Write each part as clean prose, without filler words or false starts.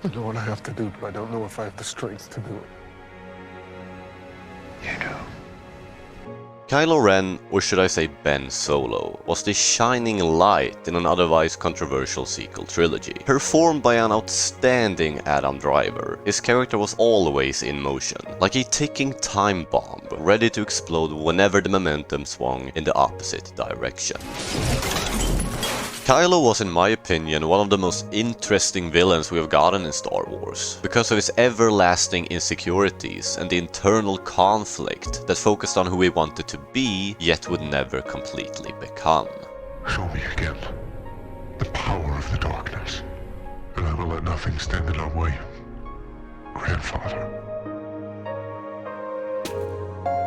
I know what I have to do, but I don't know if I have the strength to do it. You do. Kylo Ren, or should I say Ben Solo, was the shining light in an otherwise controversial sequel trilogy. Performed by an outstanding Adam Driver, his character was always in motion, like a ticking time bomb, ready to explode whenever the momentum swung in the opposite direction. Kylo was, in my opinion, one of the most interesting villains we have gotten in Star Wars, because of his everlasting insecurities and the internal conflict that focused on who he wanted to be, yet would never completely become. Show me again the power of the darkness, and I will let nothing stand in our way. Grandfather.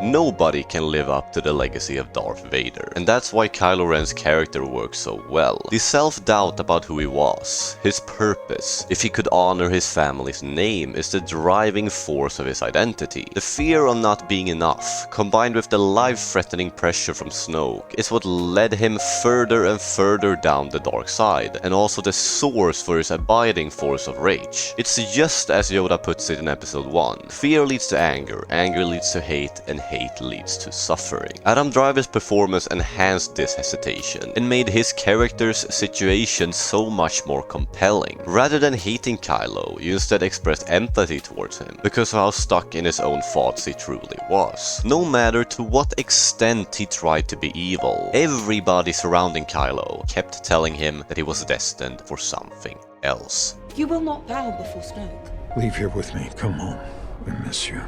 Nobody can live up to the legacy of Darth Vader, and that's why Kylo Ren's character works so well. The self-doubt about who he was, his purpose, if he could honor his family's name, is the driving force of his identity. The fear of not being enough, combined with the life-threatening pressure from Snoke, is what led him further and further down the dark side, and also the source for his abiding force of rage. It's just as Yoda puts it in episode 1, fear leads to anger, anger leads to hate, and hate leads to suffering. Adam Driver's performance enhanced this hesitation and made his character's situation so much more compelling. Rather than hating Kylo, you instead expressed empathy towards him because of how stuck in his own thoughts he truly was. No matter to what extent he tried to be evil, everybody surrounding Kylo kept telling him that he was destined for something else. You will not bow before Snoke. Leave here with me. Come home. We miss you.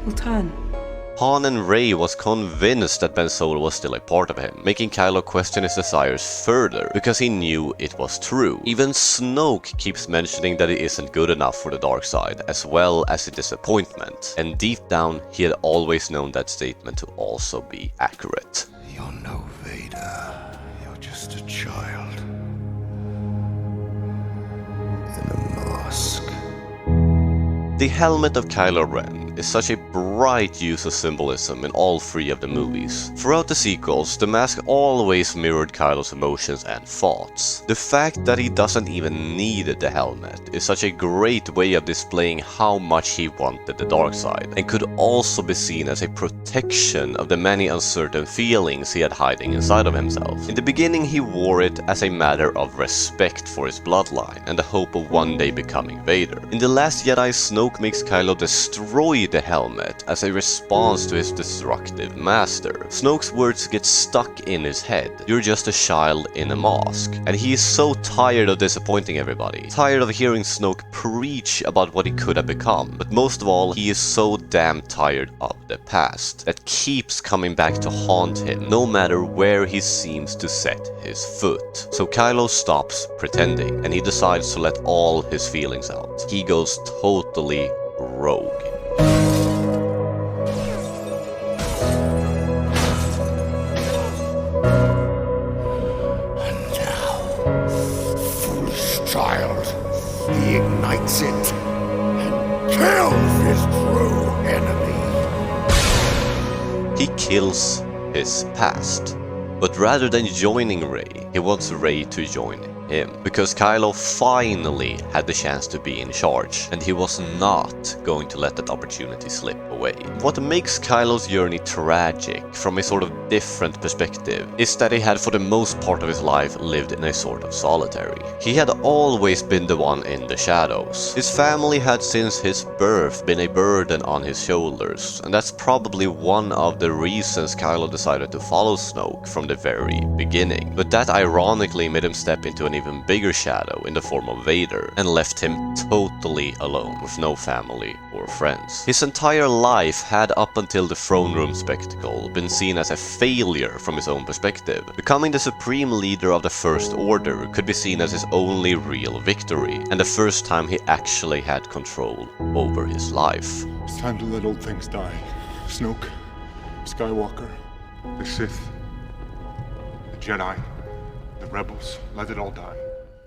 We'll turn. Han and Rey was convinced that Ben Solo was still a part of him, making Kylo question his desires further, because he knew it was true. Even Snoke keeps mentioning that he isn't good enough for the dark side, as well as a disappointment. And deep down, he had always known that statement to also be accurate. You're no Vader. You're just a child. In a mask. The helmet of Kylo Ren is such a bright use of symbolism in all three of the movies. Throughout the sequels, the mask always mirrored Kylo's emotions and thoughts. The fact that he doesn't even need the helmet is such a great way of displaying how much he wanted the dark side, and could also be seen as a protection of the many uncertain feelings he had hiding inside of himself. In the beginning, he wore it as a matter of respect for his bloodline and the hope of one day becoming Vader. In The Last Jedi, Snoke makes Kylo destroy the helmet as a response to his destructive master. Snoke's words get stuck in his head. You're just a child in a mask. And he is so tired of disappointing everybody. Tired of hearing Snoke preach about what he could have become. But most of all, he is so damn tired of the past that keeps coming back to haunt him no matter where he seems to set his foot. So Kylo stops pretending and he decides to let all his feelings out. He goes totally rogue. And now, foolish child, he ignites it and kills his true enemy. He kills his past. But rather than joining Rey, he wants Rey to join him, because Kylo finally had the chance to be in charge, and he was not going to let that opportunity slip away. What makes Kylo's journey tragic from a sort of different perspective is that he had for the most part of his life lived in a sort of solitary. He had always been the one in the shadows. His family had since his birth been a burden on his shoulders, and that's probably one of the reasons Kylo decided to follow Snoke from the very beginning. But that ironically made him step into an even bigger shadow in the form of Vader, and left him totally alone with no family or friends. His entire life had, up until the throne room spectacle, been seen as a failure from his own perspective. Becoming the supreme leader of the First Order could be seen as his only real victory, and the first time he actually had control over his life. It's time to let old things die. Snoke, Skywalker, the Sith, the Jedi, the Rebels, let it all die.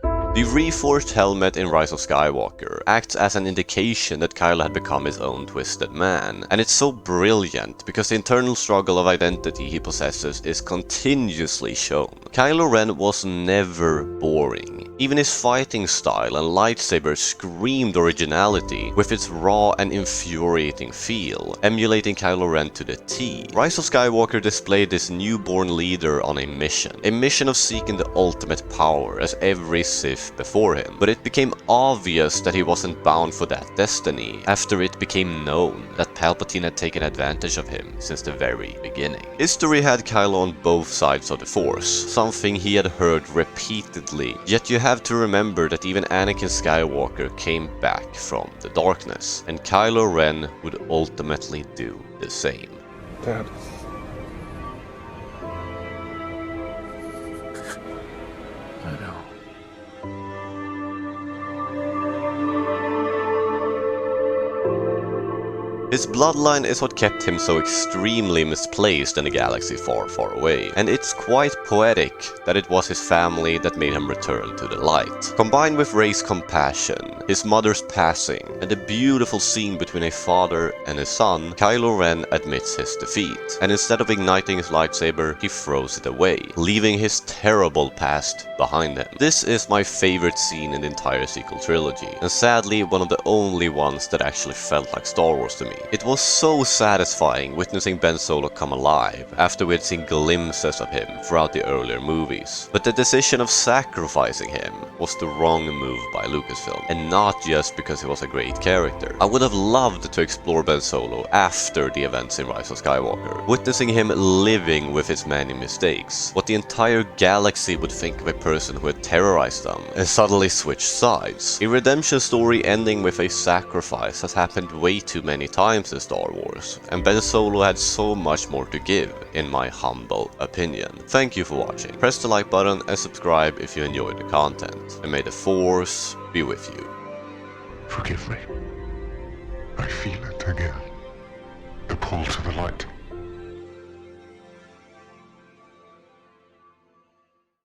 The reforged helmet in Rise of Skywalker acts as an indication that Kylo had become his own twisted man, and it's so brilliant because the internal struggle of identity he possesses is continuously shown. Kylo Ren was never boring. Even his fighting style and lightsaber screamed originality with its raw and infuriating feel, emulating Kylo Ren to the T. Rise of Skywalker displayed this newborn leader on a mission of seeking the ultimate power as every Sith before him, but it became obvious that he wasn't bound for that destiny after it became known that Palpatine had taken advantage of him since the very beginning. History had Kylo on both sides of the Force, something he had heard repeatedly, yet you have to remember that even Anakin Skywalker came back from the darkness, and Kylo Ren would ultimately do the same. Dad. I know. His bloodline is what kept him so extremely misplaced in a galaxy far, far away, and it's quite poetic that it was his family that made him return to the light. Combined with Rey's compassion, his mother's passing, and a beautiful scene between a father and a son, Kylo Ren admits his defeat, and instead of igniting his lightsaber, he throws it away, leaving his terrible past behind him. This is my favorite scene in the entire sequel trilogy, and sadly one of the only ones that actually felt like Star Wars to me. It was so satisfying witnessing Ben Solo come alive after we had seen glimpses of him throughout the earlier movies. But the decision of sacrificing him was the wrong move by Lucasfilm, and not just because he was a great character. I would have loved to explore Ben Solo after the events in Rise of Skywalker, witnessing him living with his many mistakes, what the entire galaxy would think of a person who had terrorized them and suddenly switched sides. A redemption story ending with a sacrifice has happened way too many times in Star Wars, and Ben Solo had so much more to give, in my humble opinion. Thank you for watching. Press the like button and subscribe if you enjoyed the content, and may the Force be with you. Forgive me. I feel it again. The pull to the light.